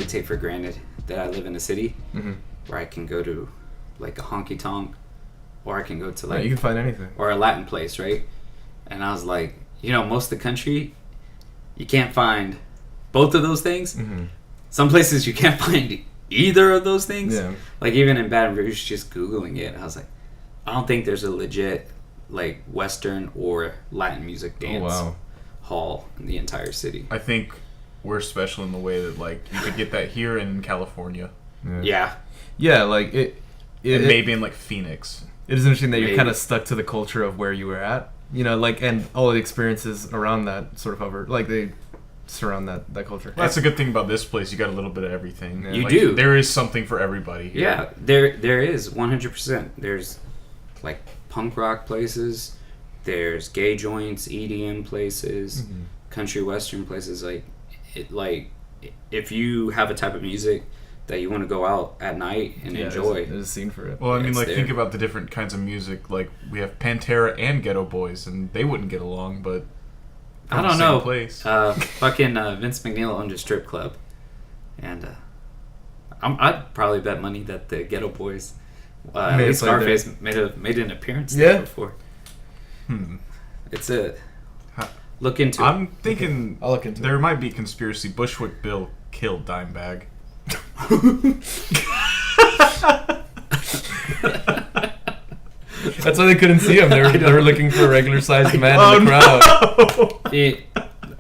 Take for granted that I live in a city where I can go to like a honky tonk, or I can go to like you can find anything, or a Latin place, right? And I was like, most of the country you can't find both of those things. Some places you can't find either of those things. Yeah. Like even in Baton Rouge, just Googling it, I was like, I don't think there's a legit like Western or Latin music dance hall in the entire city. I think we're special in the way that like you could get that here in California. Yeah, like it maybe in like Phoenix. It is interesting that you're kind of stuck to the culture of where you were at, like, and all the experiences around that sort of hover, like they surround that culture. Well, that's a good thing about this place. You got a little bit of everything. Yeah. You do. There is something for everybody here. Yeah, there is 100%. There's like punk rock places. There's gay joints, EDM places, country western places. Like if you have a type of music that you want to go out at night and enjoy, there's a scene for it. Well, I mean, like think about the different kinds of music. Like we have Pantera and Ghetto Boys, and they wouldn't get along, but I don't know. Place. Fucking Vince McNeil owned a strip club, and I'd probably bet money that the Ghetto Boys, at least Scarface, made an appearance there before. It's a look into. I'm thinking I'll look into there might be conspiracy. Bushwick Bill killed Dimebag. That's why they couldn't see him. They were looking for a regular sized man in the crowd. No.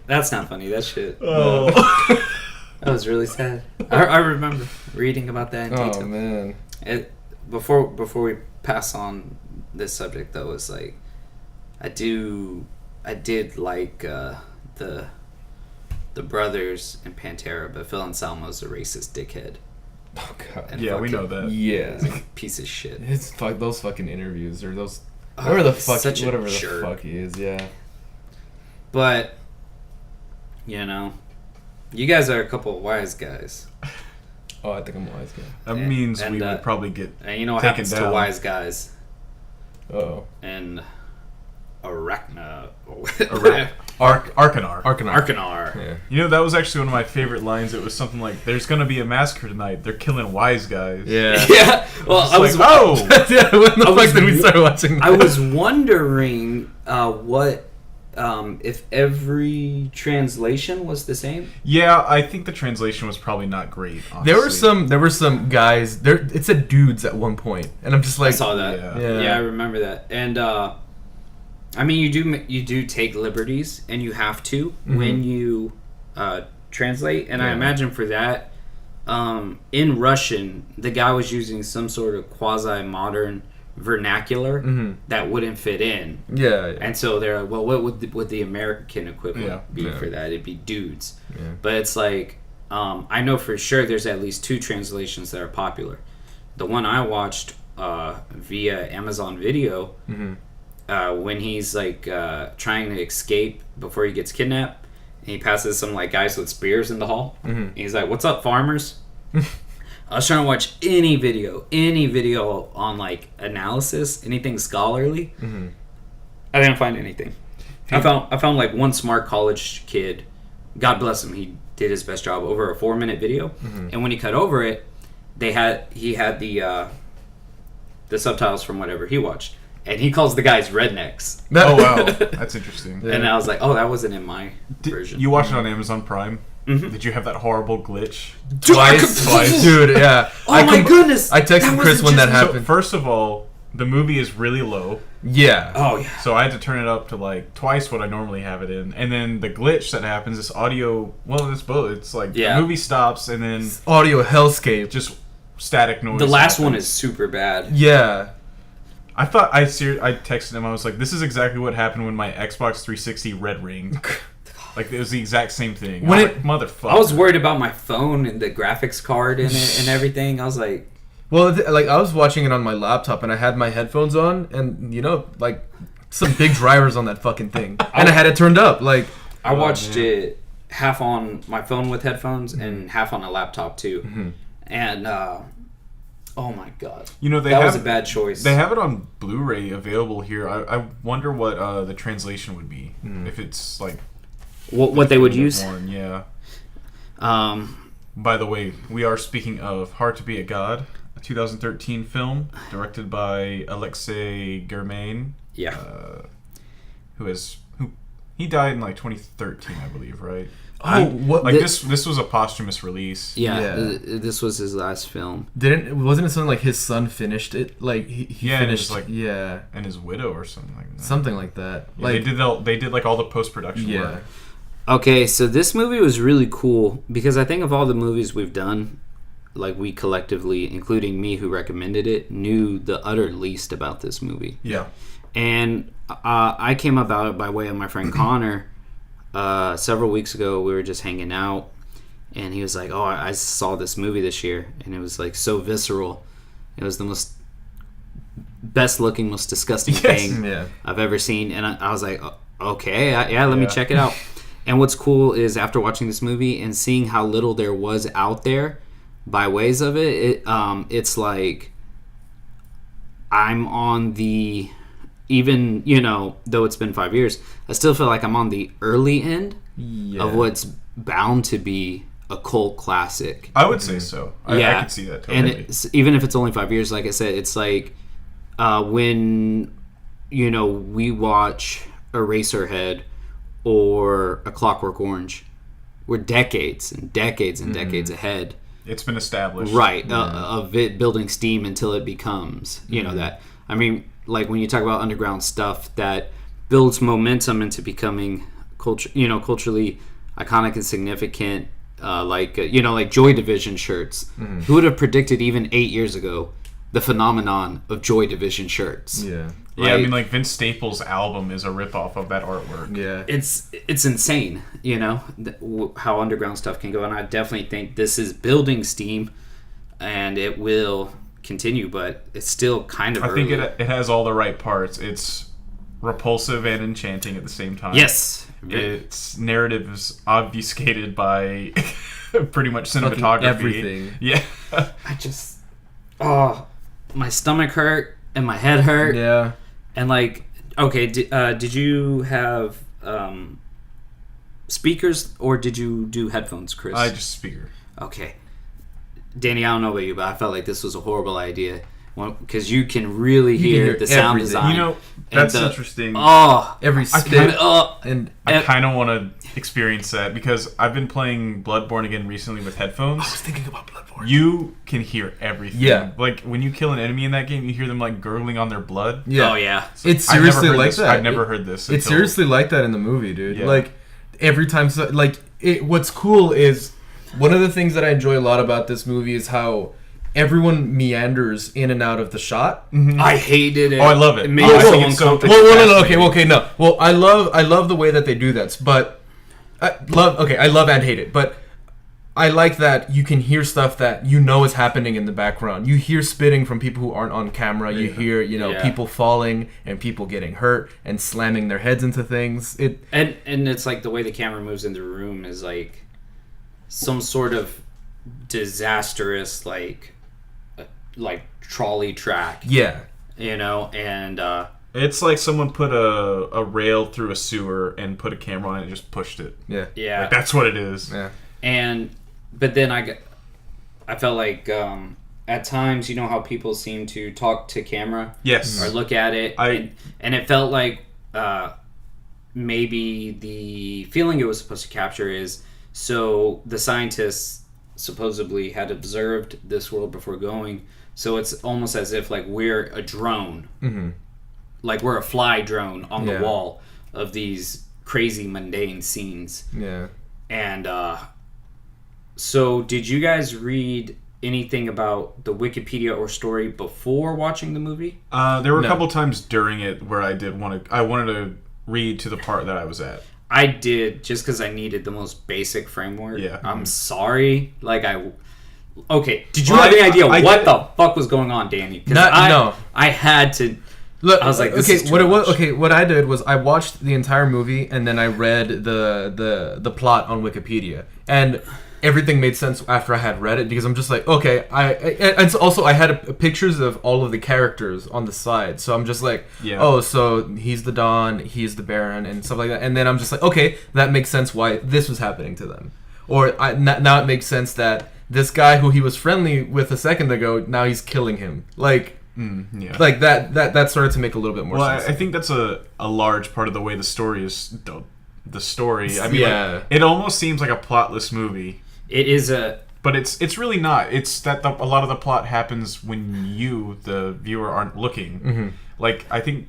That's not funny. That shit. Oh. That was really sad. I remember reading about that in detail. Oh man. Before we pass on this subject though, it's like I did like the brothers in Pantera, but Phil Anselmo's a racist dickhead. Oh god. And we know that. Yeah. He's a piece of shit. It's those fucking interviews or those whatever the fuck he is, yeah. But you guys are a couple of wise guys. Oh, I think I'm a wise guy. That means we would probably get and you know what happens to wise guys? Uh-oh. And Arkanar. Yeah. You know, that was actually one of my favorite lines. It was something like, "There's gonna be a massacre tonight. They're killing wise guys." Yeah. Yeah. Well, when the fuck did we start watching that? I was wondering what if every translation was the same. Yeah, I think the translation was probably not great. Honestly. There were some guys there. It said dudes at one point, and I'm just like, I saw that. Yeah, I remember that. And I mean, you do take liberties, and you have to when you translate. And I imagine for that, in Russian, the guy was using some sort of quasi-modern vernacular that wouldn't fit in. Yeah. And so they're like, well, what would the American equivalent be for that? It'd be dudes. Yeah. But it's like, I know for sure there's at least two translations that are popular. The one I watched via Amazon Video, when he's like trying to escape before he gets kidnapped, and he passes some like guys with spears in the hall. And he's like, "What's up, farmers?" I was trying to watch any video on like analysis, anything scholarly. I didn't find anything. I found like one smart college kid, God bless him, he did his best job over a 4-minute video, and when he cut over it, he had the subtitles from whatever he watched, and he calls the guys rednecks. Oh wow, that's interesting. And I was like, oh, that wasn't in my version. You watched it on Amazon Prime? Did you have that horrible glitch? Twice. Dude, yeah. Oh my goodness! I texted Chris when that happened. So, first of all, the movie is really low. Yeah. Oh yeah. So I had to turn it up to like twice what I normally have it in, and then the glitch that happens, this audio. Well, it's both. It's like the movie stops, and then audio hellscape, just static noise. The last one is super bad. Yeah. I thought I texted him. I was like, "This is exactly what happened when my Xbox 360 red ring." Like, it was the exact same thing. Motherfucker. I was worried about my phone and the graphics card in it and everything. I was like, Well, like I was watching it on my laptop and I had my headphones on, and like some big drivers on that fucking thing, and I had it turned up. Like I watched it half on my phone with headphones and half on a laptop too, and oh my god, that was a bad choice. They have it on Blu-ray available here. I wonder what the translation would be if it's like what they would use. Yeah. By the way, we are speaking of Hard to Be a God, a 2013 film directed by Alexei German. Yeah. Who he died in like 2013, I believe, right? what? Like this was a posthumous release. Yeah. This was his last film. Wasn't it something like his son finished it? Like he finished and his widow or something like that. Something like that. Yeah, like they did like all the post-production work. Okay, so this movie was really cool because I think of all the movies we've done, like we collectively, including me who recommended it, knew the utter least about this movie. Yeah. And I came about it by way of my friend Connor. Several weeks ago, we were just hanging out, and he was like, "Oh, I saw this movie this year, and it was like so visceral. It was the most best-looking, most disgusting thing I've ever seen." And I was like, "Okay, let me check it out." And what's cool is after watching this movie and seeing how little there was out there by ways of it, it's like I'm on the, even, though it's been 5 years, I still feel like I'm on the early end of what's bound to be a cult classic. I would say so. I could see that totally. And even if it's only 5 years, like I said, it's like when, we watch Eraserhead or A Clockwork Orange, we're decades and decades and decades ahead. It's been established. Right, of it building steam until it becomes, that. I mean, like when you talk about underground stuff that builds momentum into becoming culturally iconic and significant, like Joy Division shirts. Who would have predicted even 8 years ago the phenomenon of Joy Division shirts? Yeah. Yeah, I mean, like Vince Staples' album is a ripoff of that artwork. Yeah, it's insane, how underground stuff can go, and I definitely think this is building steam, and it will continue, but it's still kind of early. I think it has all the right parts. It's repulsive and enchanting at the same time. Yes, its narrative is obfuscated by pretty much cinematography. Everything. Yeah, my stomach hurt and my head hurt. Yeah. And like, okay, did you have speakers or did you do headphones, Chris? I just speaker. Okay, Danny, I don't know about you, but I felt like this was a horrible idea because you can really hear the sound design. That's interesting. Every spit. I kind of want to experience that because I've been playing Bloodborne again recently with headphones. I was thinking about Bloodborne. You can hear everything. Yeah. Like when you kill an enemy in that game, you hear them like gurgling on their blood. Yeah. Oh yeah. It's seriously like that. I've never heard this. It's seriously like that in the movie, dude. Yeah. Like every time, what's cool is one of the things that I enjoy a lot about this movie is how everyone meanders in and out of the shot. Mm-hmm. I hated it. Oh, I love it. It made me so uncomfortable. No. Well, I love the way that they do that, but I love and hate it, but I like that you can hear stuff that is happening in the background. You hear spitting from people who aren't on camera. You hear, people falling and people getting hurt and slamming their heads into things. And it's like the way the camera moves in the room is like some sort of disastrous like trolley track. Yeah. And it's like someone put a rail through a sewer and put a camera on it and just pushed it. Yeah. Yeah. Like, that's what it is. Yeah. But then I felt like at times, how people seem to talk to camera, yes, or look at it, and it felt like maybe the feeling it was supposed to capture is so the scientists supposedly had observed this world before going, so it's almost as if like we're a drone, like we're a fly drone on the wall of these crazy mundane scenes. Yeah, and so, did you guys read anything about the Wikipedia or story before watching the movie? There were a couple times during it where I wanted to read to the part that I was at. I did, just because I needed the most basic framework. Yeah. I'm sorry. Like, Okay, did you have any idea what the fuck was going on, Danny? No. I had to. Look, I was like, this okay, is too what it was. much. Okay, what I did was I watched the entire movie and then I read the plot on Wikipedia, and everything made sense after I had read it because I'm just like, okay, and so also I had pictures of all of the characters on the side, so I'm just like, oh, so he's the Don, he's the Baron, and stuff like that, and then I'm just like, okay, that makes sense why this was happening to them, or now it makes sense that this guy who he was friendly with a second ago, now he's killing him, like. Like that started to make a little bit more sense. Well, I think that's a large part of the way the story is. The story. I mean, Yeah. it almost seems like a plotless movie. It is a. But it's really not. It's that a lot of the plot happens when you, the viewer, aren't looking. Mm-hmm. Like, I think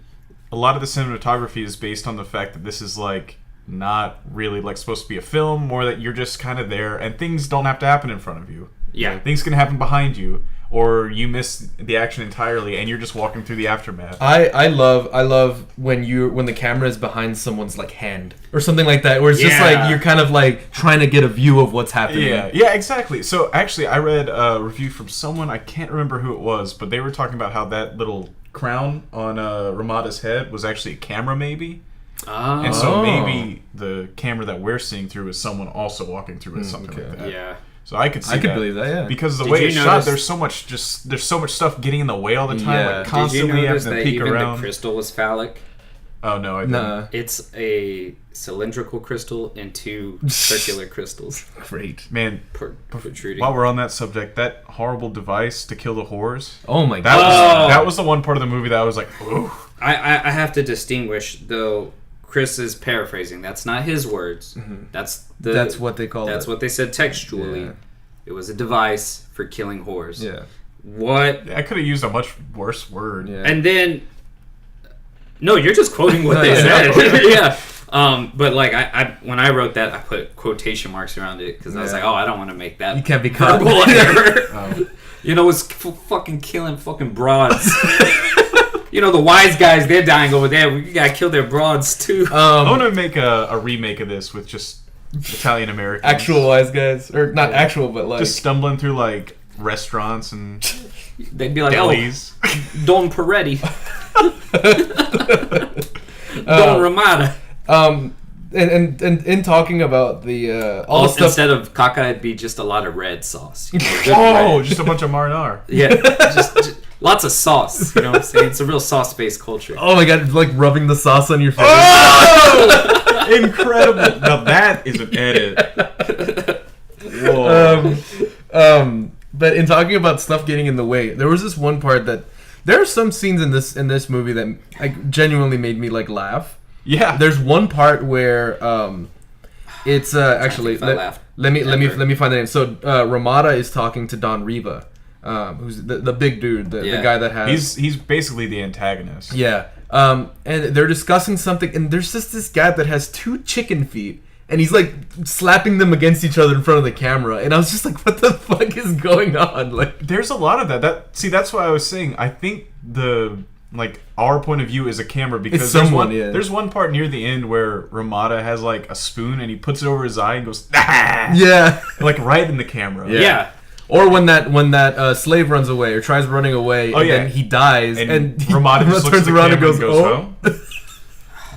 a lot of the cinematography is based on the fact that this is, like, not really, like, supposed to be a film, more that you're just kind of there, and things don't have to happen in front of you. Yeah. Things can happen behind you, or you miss the action entirely, and you're just walking through the aftermath. I love when the camera is behind someone's like hand or something like that, where it's just like you're kind of like trying to get a view of what's happening. Yeah, exactly. So actually, I read a review from someone, I can't remember who it was, but they were talking about how that little crown on Ramada's head was actually a camera, maybe. Oh. And so maybe the camera that we're seeing through is someone also walking through it, something like that. Yeah. So I could believe that, yeah. Because the Did way you it's shot, notice- there's so much stuff getting in the way all the time, Yeah. like Did constantly you having notice to that peek even around. the crystal was phallic? Oh no, I didn't. Nah. It's a cylindrical crystal and two circular crystals Great. Man, protruding. while we're on that subject, that horrible device to kill the whores. Oh my That god. was that was the one part of the movie that I was like, ooh. I have to distinguish, though. Chris is paraphrasing. That's not his words. That's what they call it. That's what they said textually. Yeah. It was a device for killing whores. Yeah. What? I could have used a much worse word. Yeah. And then, no, you're just quoting what No, they yeah. said. Yeah. But like I when I wrote that, I put quotation marks around it because I was Yeah. like, oh, I don't want to make that. You can't be caught. verbal error. You know, it's fucking killing fucking broads. You know, the wise guys, they're dying over there. We gotta kill their broads too. I want to make a remake of this with just Italian Americans. Actual wise guys, or not actual, but like Just stumbling through like restaurants and They'd be like, delis. oh, Don Peretti. Don Ramada. And in talking about the all the stuff. Instead of caca, it'd be just a lot of red sauce. You know, good Oh, red. just a bunch of marinara. Yeah, just lots of sauce. You know what I'm saying? It's a real sauce-based culture. Oh my god, like rubbing the sauce on your face. Oh! Incredible. Now that is an edit. Whoa. But in talking about stuff getting in the way, there was this one part that there are some scenes in this movie that like genuinely made me like laugh. Yeah. There's one part where it's actually if I laughed let me ever. find the name. So Ramada is talking to Don Riva, who's the big dude, the guy that has He's basically the antagonist. yeah. And they're discussing something, and there's just this guy that has two chicken feet, and he's like slapping them against each other in front of the camera, and I was just like, what the fuck is going on? Like, There's a lot of that. That's why I was saying. I think our point of view is a camera because It's someone, there's one part near the end where Ramada has like a spoon and he puts it over his eye and goes ah! yeah. like right in the camera. Yeah. Or when that slave runs away or tries running away, and then he dies, and Ramada just looks turns at the around and camera goes,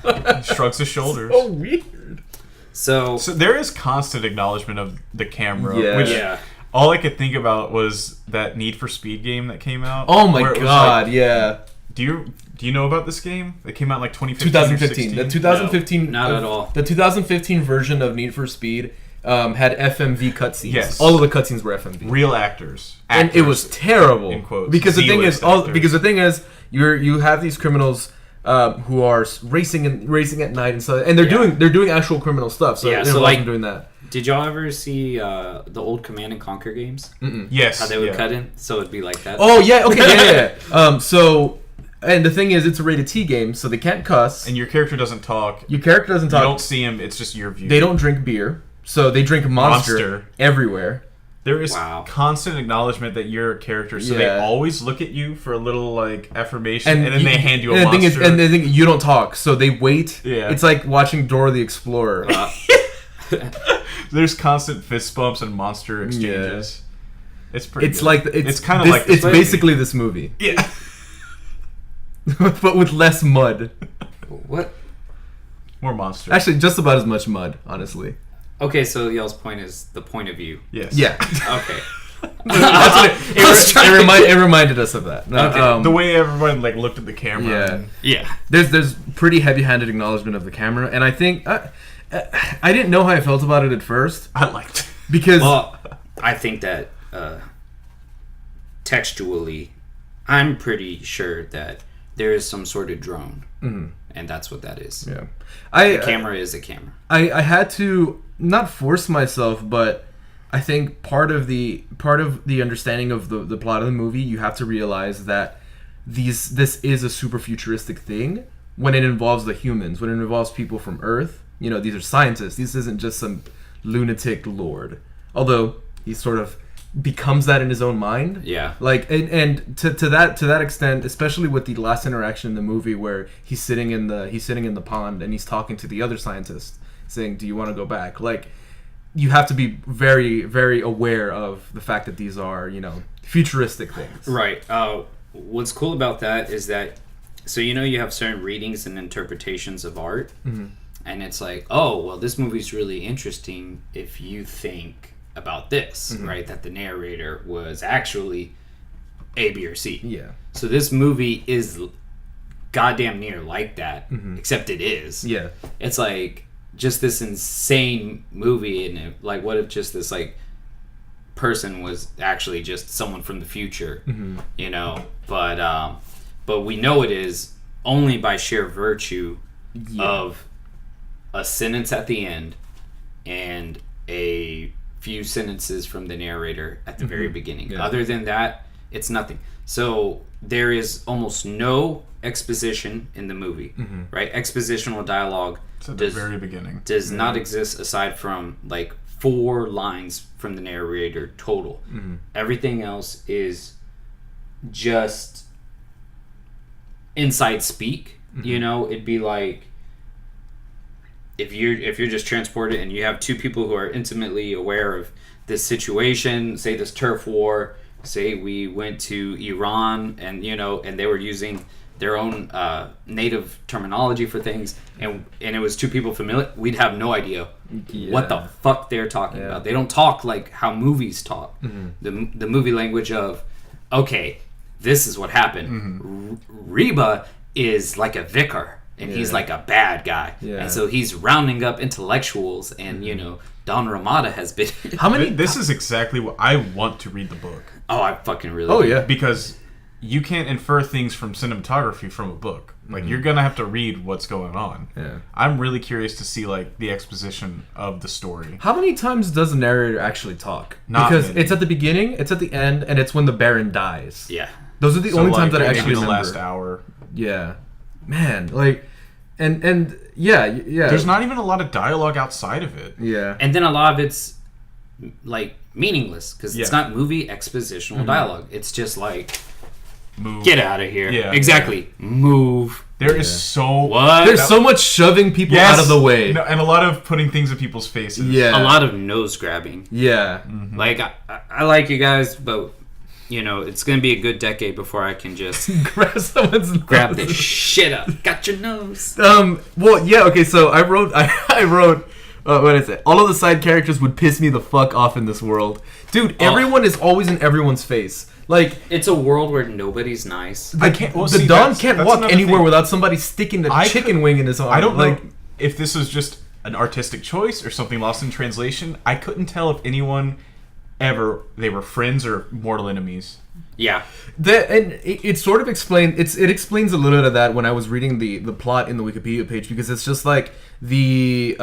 "Oh," shrugs his shoulders. "Oh, weird." So there is constant acknowledgement of the camera, Yeah. which yeah. all I could think about was that Need for Speed game that came out. Oh my where it was god, like, yeah. Do you know about this game? It came out in like 2015. 2015. The 2015 No, not at all. The 2015 version of Need for Speed had FMV cutscenes. Yes. All of the cutscenes were FMV. Real actors. And it was terrible. In quotes. Because the Z-list actors. because the thing is you have these criminals who are racing at night and stuff, and they're doing actual criminal stuff. So Yeah, they're so, like, doing that. Did y'all ever see the old Command and Conquer games? Yes. How they would cut in? So it'd be like that. Oh yeah, okay, yeah. So, and the thing is, it's a rated T game, so they can't cuss. And your character doesn't talk. Your character doesn't You talk. don't see him. It's just your view. They don't drink beer, so they drink Monster. Everywhere. There is Wow. constant acknowledgement that you're a character, so they Yeah. always look at you for a little like affirmation, And, and then they hand you a and monster. The thing is, and the thing, you don't talk, so they wait. Yeah. It's like watching Dora the Explorer. There's constant fist bumps and monster exchanges. It's pretty. It's good. like it's kind of like this it's movie. basically this movie, Yeah. but with less mud. What? More monsters. Actually, just about as much mud, honestly. Okay, so y'all's point is the point of view. Yes. Yeah. Okay. That's what it reminded us of that. Okay. The way everyone like looked at the camera. Yeah. and- Yeah. There's pretty heavy-handed acknowledgement of the camera, and I think I didn't know how I felt about it at first I liked it. because Well, I think that textually, I'm pretty sure that there is some sort of drone, and that's what that is. yeah, The camera is a camera. I had to not force myself, but I think part of the understanding of the plot of the movie, you have to realize that this is a super futuristic thing when it involves the humans, when it involves people from Earth. You know, these are scientists. This isn't just some lunatic lord. Although he sort of becomes that in his own mind. Yeah. Like and to that extent, especially with the last interaction in the movie where he's sitting in the pond and he's talking to the other scientist, saying, "Do you want to go back?" Like, you have to be very, very aware of the fact that these are, futuristic things. Right. What's cool about that is that, so you have certain readings and interpretations of art, and it's like, oh, well, this movie's really interesting if you think about this, right? That the narrator was actually A, B, or C. Yeah. So this movie is goddamn near like that, except it is. Yeah. It's like just this insane movie, and what if just this person was actually just someone from the future, but we know it is only by sheer virtue of a sentence at the end and a few sentences from the narrator at the very beginning. Yeah. Other than that, it's nothing. So there is almost no exposition in the movie, right? Expositional dialogue It's at the very beginning. does not exist aside from 4 lines from the narrator total. Everything else is just inside speak. It'd be like if you're just transported and you have 2 people who are intimately aware of this situation, say this turf war, say we went to Iran and and they were using their own native terminology for things, and it was 2 people familiar, we'd have no idea what the fuck they're talking about. They don't talk like how movies talk. The movie language of, okay, this is what happened. Reba is like a vicar, and he's like a bad guy, and so he's rounding up intellectuals, and Don Ramada has been. How many? This is exactly what I want to read the book. Oh, I fucking really. Oh do. yeah. Because you can't infer things from cinematography from a book. You're gonna have to read what's going on. Yeah. I'm really curious to see the exposition of the story. How many times does the narrator actually talk? Not because many. it's at the beginning, it's at the end, and it's when the Baron dies. Yeah. Those are the only times that I actually maybe the remember. last hour. Yeah, man, and yeah. There's not even a lot of dialogue outside of it. Yeah. And then a lot of it's meaningless because it's Yeah. not movie expositional dialogue. It's just Move. get out of here. Yeah. Exactly. Move. There is so What? There's so much shoving people Yes. out of the way. No, and a lot of putting things in people's faces. Yeah. A lot of nose grabbing. Yeah. I like you guys, but it's gonna be a good decade before I can just Grab someone's grab nose. this shit up. Got your nose. Well, yeah. Okay. So I wrote. What is it? All of the side characters would piss me the fuck off in this world, dude. Everyone is always in everyone's face. It's a world where nobody's nice. I can't. Well, The see, Don that's can't another walk anywhere thing. without somebody sticking the chicken wing in his arm. I don't know if this was just an artistic choice or something lost in translation. I couldn't tell if anyone they were friends or mortal enemies. Yeah. And it sort of explains. It explains a little bit of that when I was reading the plot in the Wikipedia page, because it's just like the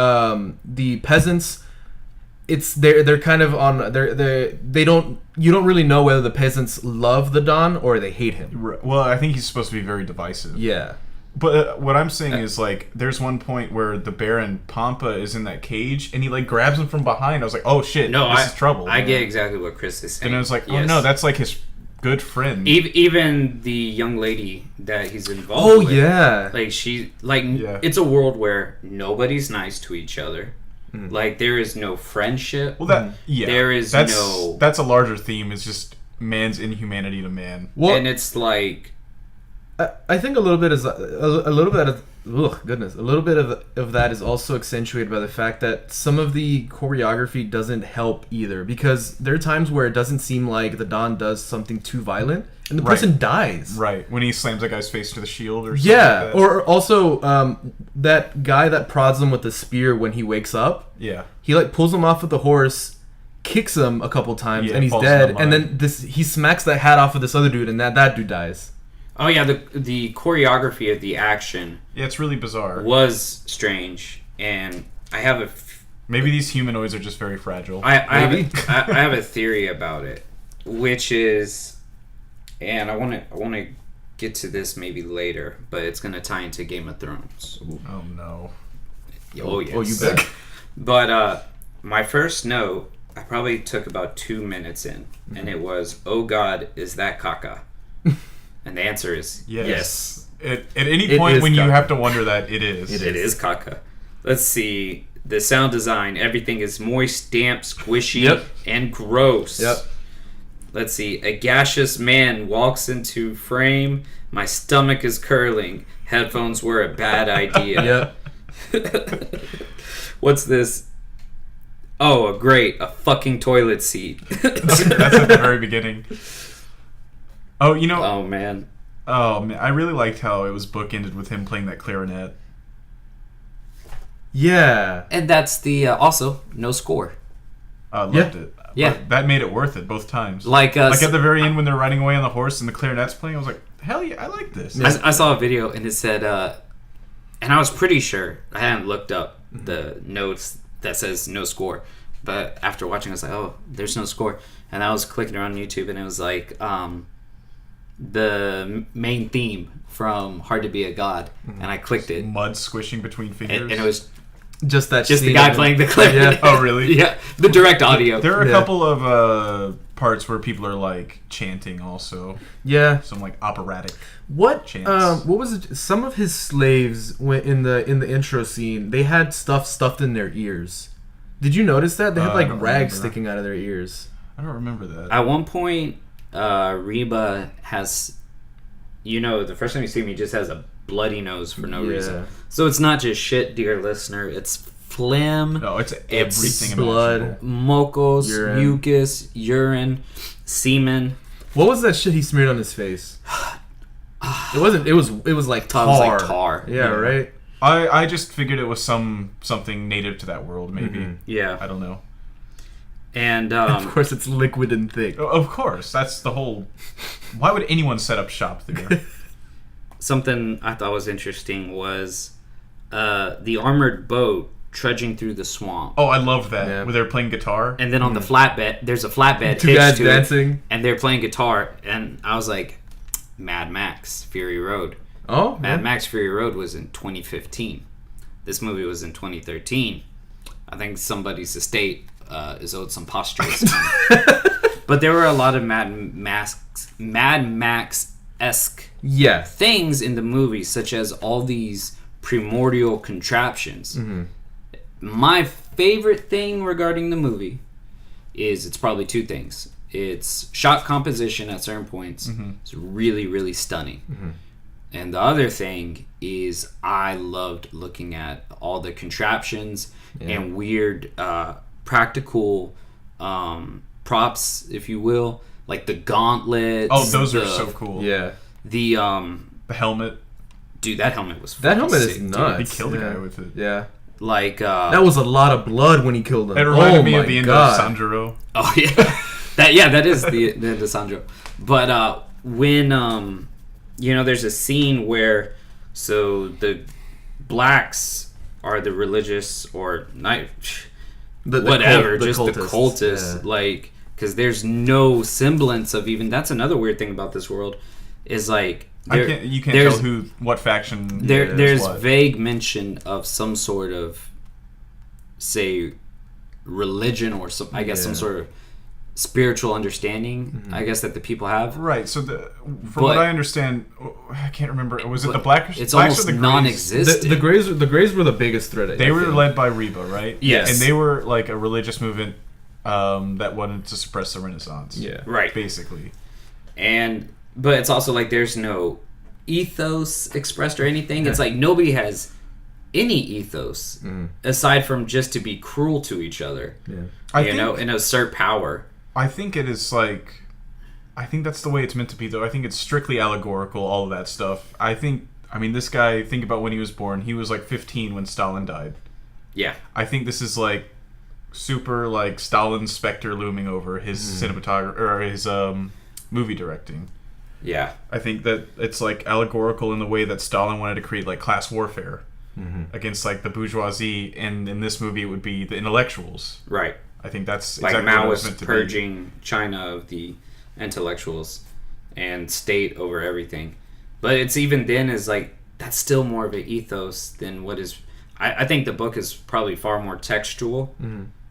peasants. They're kind of on they don't, you don't really know whether the peasants love the Don or they hate him. Well, I think he's supposed to be very divisive. Yeah. But what I'm saying is, there's one point where the Baron Pampa is in that cage, and he grabs him from behind. I was like, oh shit, this is trouble. I get exactly what Chris is saying. And I was like, oh Yes. no, that's his good friend. Even the young lady that he's involved with. Yeah. It's a world where nobody's nice to each other. Like, there is no friendship. Well, there is no. That's a larger theme. It's just man's inhumanity to man. Well, and it's like, I think a little bit is a little bit of a little bit of that is also accentuated by the fact that some of the choreography doesn't help either, because there are times where it doesn't seem like the Don does something too violent and the person dies. Right, when he slams that guy's face to the shield or something. Yeah, like that. or also that guy that prods him with the spear when he wakes up. Yeah, he like pulls him off of the horse, kicks him a couple times, and he's falls dead. in the And mud. then he smacks that hat off of this other dude, and that dude dies. oh yeah, the choreography of the action yeah, it's really bizarre. was strange, and I have Maybe these humanoids are just very fragile. I have a theory about it, which is, and I want to get to this maybe later, but it's going to tie into Game of Thrones. Oh no. Oh yes. Oh, you bet. But my first note, I probably took about 2 minutes in, and it was, "Oh God, is that caca?" And the answer is yes. At any point when caca. you have to wonder that, it is. It is caca. Let's see. The sound design, everything is moist, damp, squishy, and gross. Yep. Let's see. A gaseous man walks into frame. My stomach is curling. Headphones were a bad idea. Yep. What's this? Oh, great. A fucking toilet seat. That's at the very beginning. Oh, you know. Oh, man. Oh man, I really liked how it was bookended with him playing that clarinet. Yeah. And that's the, also, no score. I loved it. Yeah. But that made it worth it both times. Like at the very end when they're riding away on the horse and the clarinet's playing, I was like, hell yeah, I like this. I saw a video and it said, and I was pretty sure, I hadn't looked up the notes that says no score, but after watching I was like, oh, there's no score. And I was clicking around YouTube and it was like, the main theme from Hard to Be a God, and I clicked it. Mud squishing between fingers. And it was just the scene guy playing the clarinet. Yeah. Oh, really? Yeah, the direct audio. There are a couple of parts where people are like chanting also. Yeah. Some like operatic What chants. what was it? Some of his slaves in the intro scene, they had stuff stuffed in their ears. Did you notice that? They had I like don't rags remember. sticking out of their ears. I don't remember that. At one point, Reba has, the first time you see him, he just has a bloody nose for no reason. So it's not just shit, dear listener. It's phlegm. No, it's everything blood. imaginable. Mucus, Urine. mucus, urine, semen. What was that shit he smeared on his face? It wasn't. It was like tar. It was like tar. Yeah, right. I just figured it was something native to that world, maybe. Yeah. I don't know. And Of course, it's liquid and thick. Of course, that's the whole. Why would anyone set up shop there? something I thought was interesting was the armored boat trudging through the swamp. Oh, I love that. Yeah. Where they're playing guitar. And then on the flatbed, there's a flatbed Two hitched guys to dancing. it, and they're playing guitar. And I was like, Mad Max, Fury Road. Oh, Mad Max Fury Road was in 2015. This movie was in 2013. I think somebody's estate is owed some posthumous money. But there were a lot of Mad Max-esque Yeah. things in the movie, such as all these primordial contraptions. Mm-hmm. My favorite thing regarding the movie is it's probably two things. It's shot composition at certain points. Mm-hmm. It's really, really stunning. Mm-hmm. And the other thing is I loved looking at all the contraptions and weird practical props, if you will, like the gauntlets. Oh, those are so cool. Yeah. The helmet. dude, that helmet was That fucking helmet sick, is dude. nuts. He killed a Yeah. guy with it. Yeah. Like That was a lot of blood when he killed him. It reminded me my of the end God. of Sanjuro. oh yeah, that is the end of Sandro. But when there's a scene where so the blacks are the religious or not whatever, the just the cultists, yeah. like, because there's no semblance of even. That's another weird thing about this world, is like You can't tell what faction. there's what. vague mention of some sort of, say, religion or some, I guess, some sort of spiritual understanding, I guess, that the people have. Right. So from what I understand, I can't remember. Was it the Blacks? It's Blacks almost or the Greys? non-existent. The Greys were the biggest threat. They were led by Reba, right? Yes. And they were like a religious movement that wanted to suppress the Renaissance. Yeah. Right. Basically. But it's also like there's no ethos expressed or anything. It's like nobody has any ethos aside from just to be cruel to each other. Yeah. And assert power. I think it is like, I think that's the way it's meant to be, though. I think it's strictly allegorical, all of that stuff. I mean, this guy, think about when he was born. He was like 15 when Stalin died. Yeah. I think this is like super like Stalin's specter looming over his cinematography or his movie directing. Yeah. I think that it's like allegorical in the way that Stalin wanted to create like class warfare against like the bourgeoisie, and in this movie it would be the intellectuals. Right. I think that's like exactly Mao what it's was meant to purging be. China of the intellectuals and state over everything. But it's even then is like that's still more of an ethos than what is. I think the book is probably far more textual.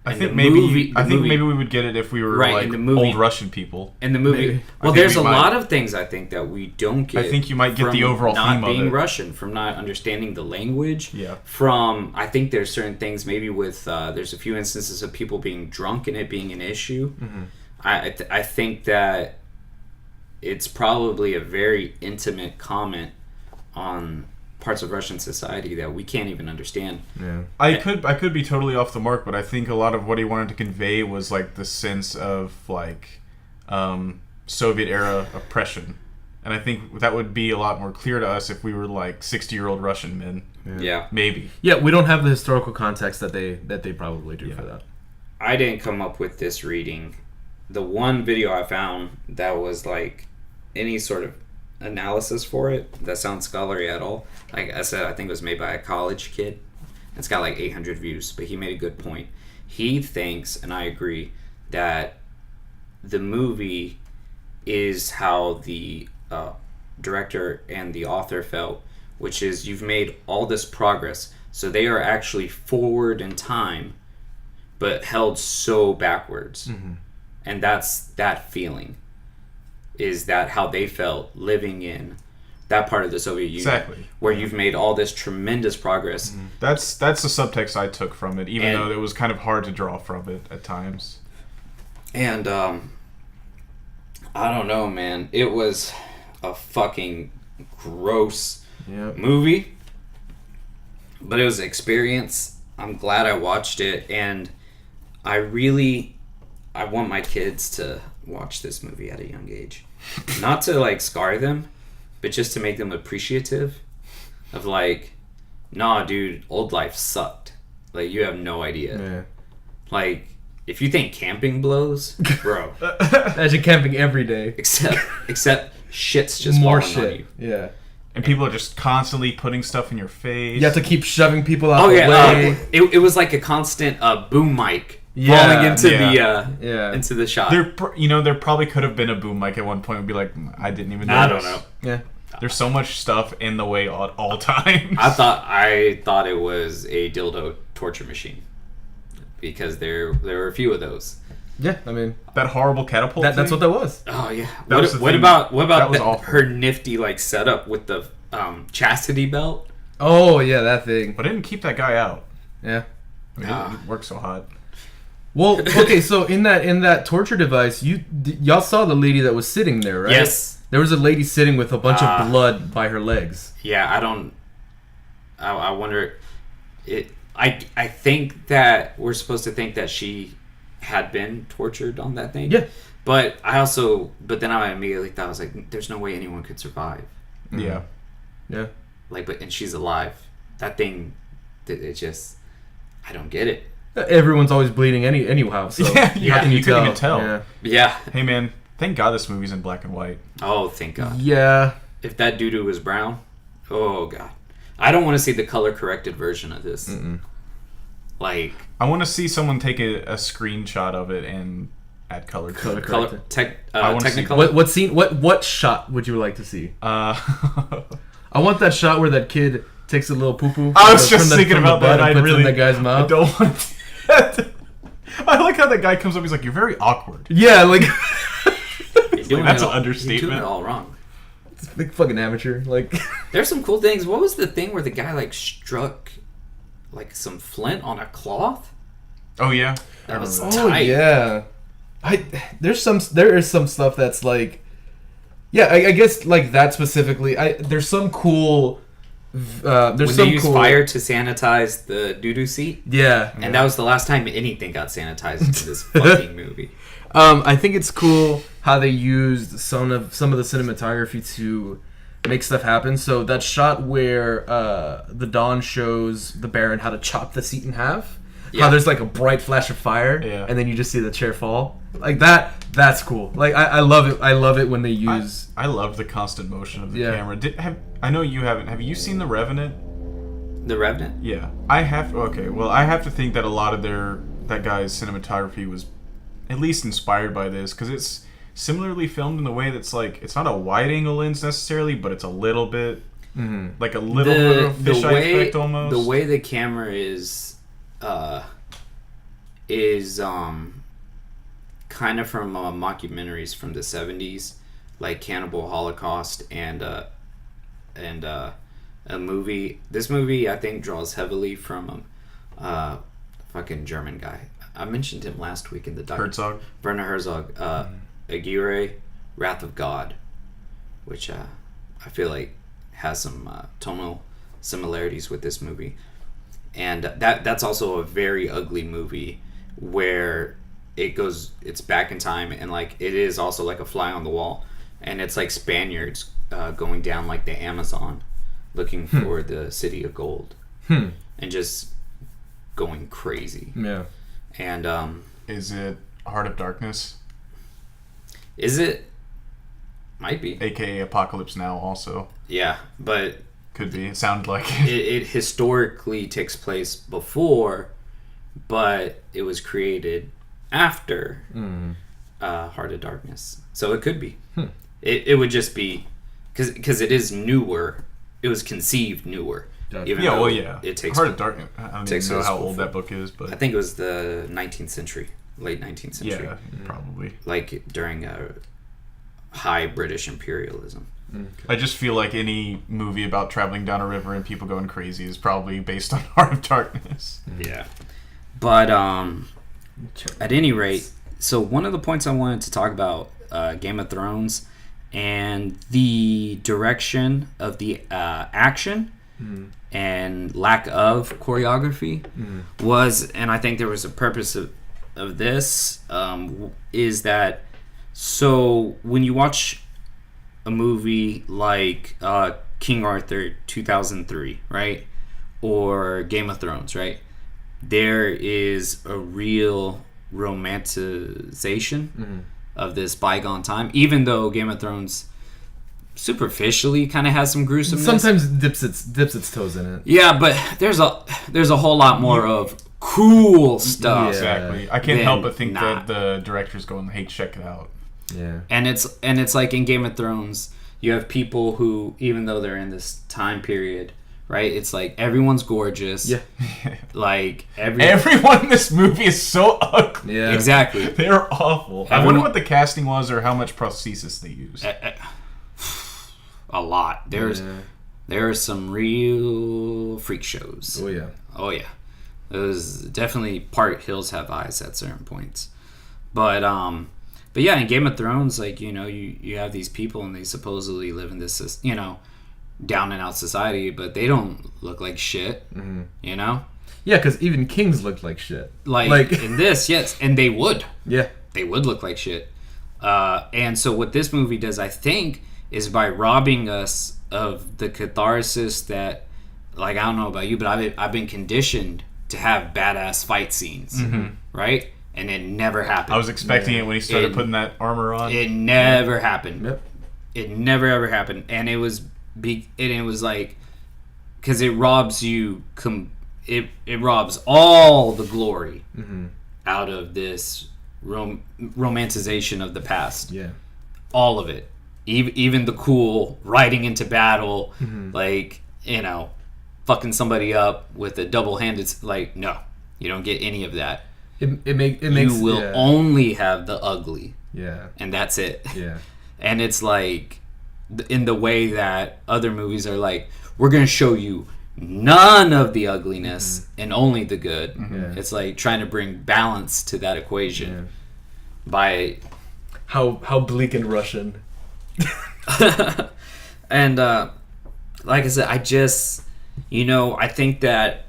I think maybe we would get it if we were like in the movie, old Russian people. In the movie, Maybe. well, there's a lot of things I think that we don't get. I think you might get the overall not theme of being it. Russian, from not understanding the language. Yeah. From I think there's certain things maybe with there's a few instances of people being drunk and it being an issue. I think that it's probably a very intimate comment on parts of Russian society that we can't even understand. Yeah. I could be totally off the mark, but I think a lot of what he wanted to convey was like the sense of like Soviet era oppression, and I think that would be a lot more clear to us if we were like 60-year-old Russian men. Yeah. Maybe. Yeah, we don't have the historical context that they probably do for that. I didn't come up with this reading. The one video I found that was like any sort of analysis for it that sounds scholarly at all. Like I said, I think it was made by a college kid. It's got like 800 views, but he made a good point. He thinks, and I agree, that the movie is how the director and the author felt, which is you've made all this progress, so they are actually forward in time, but held so backwards. And that's that feeling. Is that how they felt living in that part of the Soviet Union? Exactly. Where you've made all this tremendous progress. That's the subtext I took from it, even though it was kind of hard to draw from it at times. And I don't know, man. It was a fucking gross movie. But it was an experience. I'm glad I watched it, and I want my kids to watch this movie at a young age. Not to like scar them, but just to make them appreciative of like, nah, dude, old life sucked. Like, you have no idea. Yeah. Like, if you think camping blows, bro. Imagine camping every day. Except shit's just more falling on you. Yeah. And people are just constantly putting stuff in your face. You have to keep shoving people out Oh the yeah, way. it was like a constant boom mic falling into into the shot. There probably could have been a boom mic at one point. Would be like, I didn't even know. I don't know. Yeah. There's so much stuff in the way at all times. I thought it was a dildo torture machine because there were a few of those. Yeah, I mean that horrible catapult. That's what that was. Oh yeah. What about her nifty like setup with the chastity belt? Oh yeah, that thing. But it didn't keep that guy out. Yeah. I mean, it worked so hot. Well, okay, so in that torture device, y'all saw the lady that was sitting there, right? Yes. There was a lady sitting with a bunch of blood by her legs. Yeah, I wonder. I think that we're supposed to think that she had been tortured on that thing. Yeah. But then I immediately thought, I was like, there's no way anyone could survive. Yeah. Yeah. And she's alive. That thing, it just, I don't get it. Everyone's always bleeding anyhow, so yeah, how can you couldn't even tell. Yeah. Yeah. Hey man, thank God this movie's in black and white. Oh, thank God. Yeah. If that doo-doo was brown, oh God. I don't want to see the color-corrected version of this. Like, I want to see someone take a screenshot of it and add color to it. Technicolor. What scene? What shot would you like to see? I I want that shot where that kid takes a little poo poo. was just thinking about that. I puts really it in that guy's mouth. I don't want that. I like how that guy comes up. He's like, "You're very awkward." Yeah, like That's an You're understatement. doing it all wrong. big fucking amateur. Like There's some cool things. What was the thing where the guy like struck like some flint on a cloth? Oh yeah, That was oh tight. yeah, there is some stuff that's like, yeah, I guess like that specifically. There's some cool. There's When some they use cool fire to sanitize the doo-doo seat. Yeah, And that was the last time anything got sanitized in this fucking movie. I think it's cool how they used some of the cinematography to make stuff happen. So that shot where the Dawn shows the Baron how to chop the seat in half. Yeah. How there's like a bright flash of fire, and then you just see the chair fall. Like that. That's cool. Like I love it. I love it when they use. I love the constant motion of the camera. I know you haven't. Have you seen The Revenant? The Revenant? Yeah, I have. Okay, well, I have to think that a lot of that guy's cinematography was at least inspired by this, because it's similarly filmed in the way that's like, it's not a wide angle lens necessarily, but it's a little bit like a little bit of fisheye effect almost. The way the camera is kind of from mockumentaries from the 70s, like Cannibal Holocaust and a movie. This movie I think draws heavily from fucking German guy. I mentioned him last week in the Herzog. Werner Herzog. Aguirre, Wrath of God, which I feel like has some tonal similarities with this movie. And that's also a very ugly movie where it's back in time, and like it is also like a fly on the wall, and it's like Spaniards going down like the Amazon looking for the city of gold and just going crazy. Yeah. And is it Heart of Darkness? Is it? Might be. AKA Apocalypse Now also. Yeah, but could be. It sounded like it historically takes place before, but it was created after Heart of Darkness. So it could be. It would just be because it is newer. It was conceived newer. Even though it takes Heart of Darkness. I don't even know how old that book is, but I think it was the 19th century, late 19th century. Yeah, probably. Like during high British imperialism. I just feel like any movie about traveling down a river and people going crazy is probably based on Heart of Darkness. Yeah. But at any rate, so one of the points I wanted to talk about Game of Thrones and the direction of the action and lack of choreography was, and I think there was a purpose of this, is that so when you watch a movie like King Arthur 2003, right? Or Game of Thrones, right? There is a real romanticization of this bygone time, even though Game of Thrones superficially kind of has some gruesomeness. Sometimes dips its toes in it. Yeah, but there's a whole lot more of cool stuff. Yeah. Exactly. I can't help but think that the director's going, "Hey, check it out." Yeah. And it's like in Game of Thrones, you have people who, even though they're in this time period, right? It's like everyone's gorgeous. Yeah. Like everyone in this movie is so ugly. Yeah. Exactly. They're awful. I wonder what the casting was or how much prosthesis they used. A lot. There are some real freak shows. Oh yeah. Oh yeah. It was definitely part Hills Have Eyes at certain points. But yeah, in Game of Thrones, like, you know, you have these people and they supposedly live in this, you know, down and out society, but they don't look like shit. You know? Yeah, because even kings looked like shit. Like in this, yes, and they would. Yeah. They would look like shit. And so what this movie does, I think, is by robbing us of the catharsis that, like, I don't know about you, but I've been conditioned to have badass fight scenes, right? And it never happened. I was expecting it when he started putting that armor on. It never happened. Yep. It never ever happened, and it was like, because it robs you. It robs all the glory out of this romanticization of the past. Yeah. All of it, even the cool riding into battle, like, you know, fucking somebody up with a double-handed. Like, no, you don't get any of that. it makes you will only have the ugly, and that's it. And it's like in the way that other movies are like, we're gonna show you none of the ugliness and only the good. It's like trying to bring balance to that equation by how bleak and Russian. And like I said, I just, I think that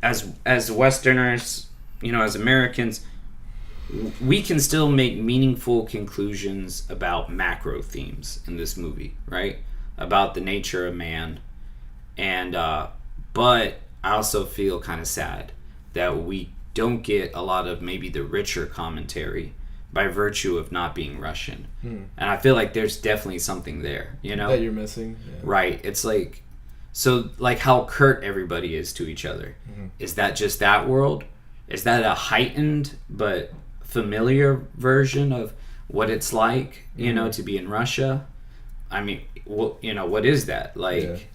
as Westerners, as Americans, we can still make meaningful conclusions about macro themes in this movie, right? About the nature of man. And but I also feel kind of sad that we don't get a lot of maybe the richer commentary by virtue of not being Russian. And I feel like there's definitely something there, that you're missing. Right. It's like, so like how curt everybody is to each other. Is that just that world? Is that a heightened but familiar version of what it's like, to be in Russia? I mean, what is that like?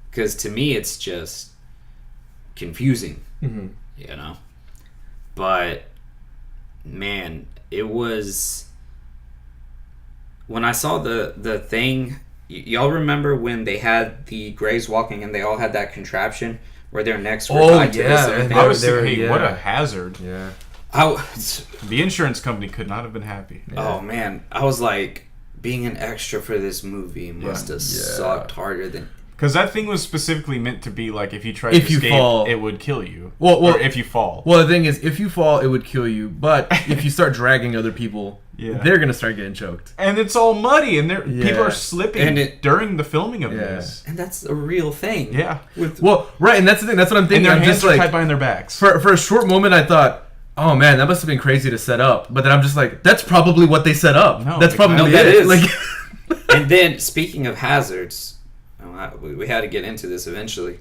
Because to me, it's just confusing, But man, it was, when I saw the thing. Y'all remember when they had the Greys walking and they all had that contraption where their necks were tied to this? I was thinking, what a hazard! The insurance company could not have been happy. Oh man, I was like, being an extra for this movie must have sucked harder than. Because that thing was specifically meant to be like, if you tried to escape, fall, it would kill you. Or if you fall. Well, the thing is, if you fall, it would kill you. But if you start dragging other people, they're going to start getting choked. And it's all muddy, and people are slipping during the filming of this. And that's a real thing. Yeah. Right, and that's the thing. That's what I'm thinking. And their hands hands are tied behind their backs. For a short moment, I thought, oh man, that must have been crazy to set up. But then I'm just like, that's probably what they set up. No, that's probably that it. Is. And then, speaking of hazards, we had to get into this eventually.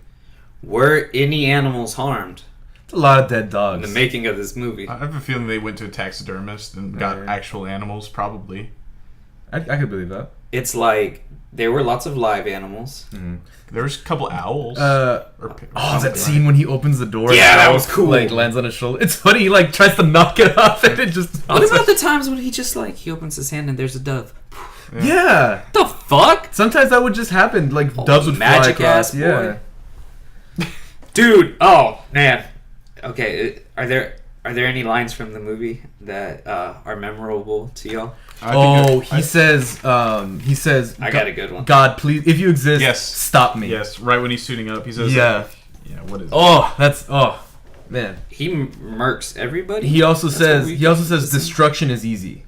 Were any animals harmed? It's a lot of dead dogs. In the making of this movie. I have a feeling they went to a taxidermist and got actual animals, probably. I could believe that. It's like, there were lots of live animals. There was a couple owls. That scene when he opens the door. Yeah, that was cool. Like, lands on his shoulder. It's funny, he tries to knock it off and it just... What about the times when he just he opens his hand and there's a dove? Yeah. The fuck? Sometimes that would just happen. Like, doves would fly across. Boy. Dude, oh, man. Okay, are there any lines from the movie that are memorable to y'all? He says, I got a good one. God, please, if you exist, stop me. Yes, right when he's suiting up, he says, what is it? Man. He murks everybody? He also says, destruction is easy.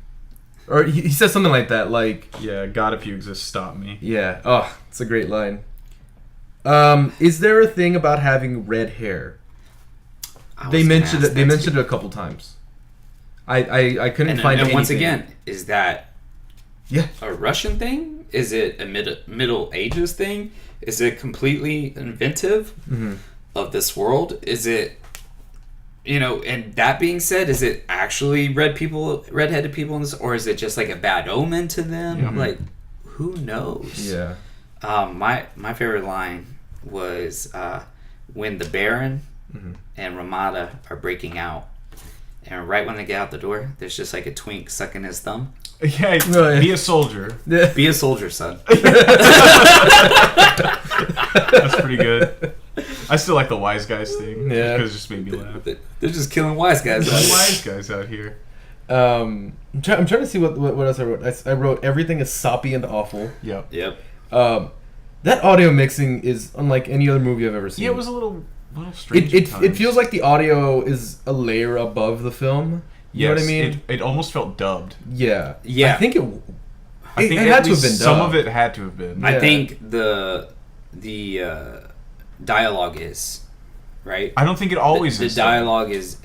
Or he says something like that, like... Yeah, God, if you exist, stop me. Yeah. Oh, it's a great line. Is there a thing about having red hair? They mentioned it a couple times. I couldn't find anything. And once again, is that a Russian thing? Is it a Middle Ages thing? Is it completely inventive of this world? Is it... and that being said, is it actually redheaded people in this, or is it just like a bad omen to them? Mm-hmm. Like, who knows? Yeah. My favorite line was when the Baron and Ramada are breaking out, and right when they get out the door, there's just like a twink sucking his thumb. Yeah, be a soldier. Be a soldier, son. That's pretty good. I still like the wise guys thing. Yeah, because it just made me laugh. They're just killing wise guys. Wise guys out here. I'm trying to see what else I wrote. I wrote everything is soppy and awful. Yep. That audio mixing is unlike any other movie I've ever seen. Yeah, it was a little strange. It feels like the audio is a layer above the film. You know what I mean? It almost felt dubbed. Yeah. Yeah. I think it had to have been dubbed. Some of it had to have been. Yeah. I think the dialogue is, right? I don't think it always is. The dialogue is,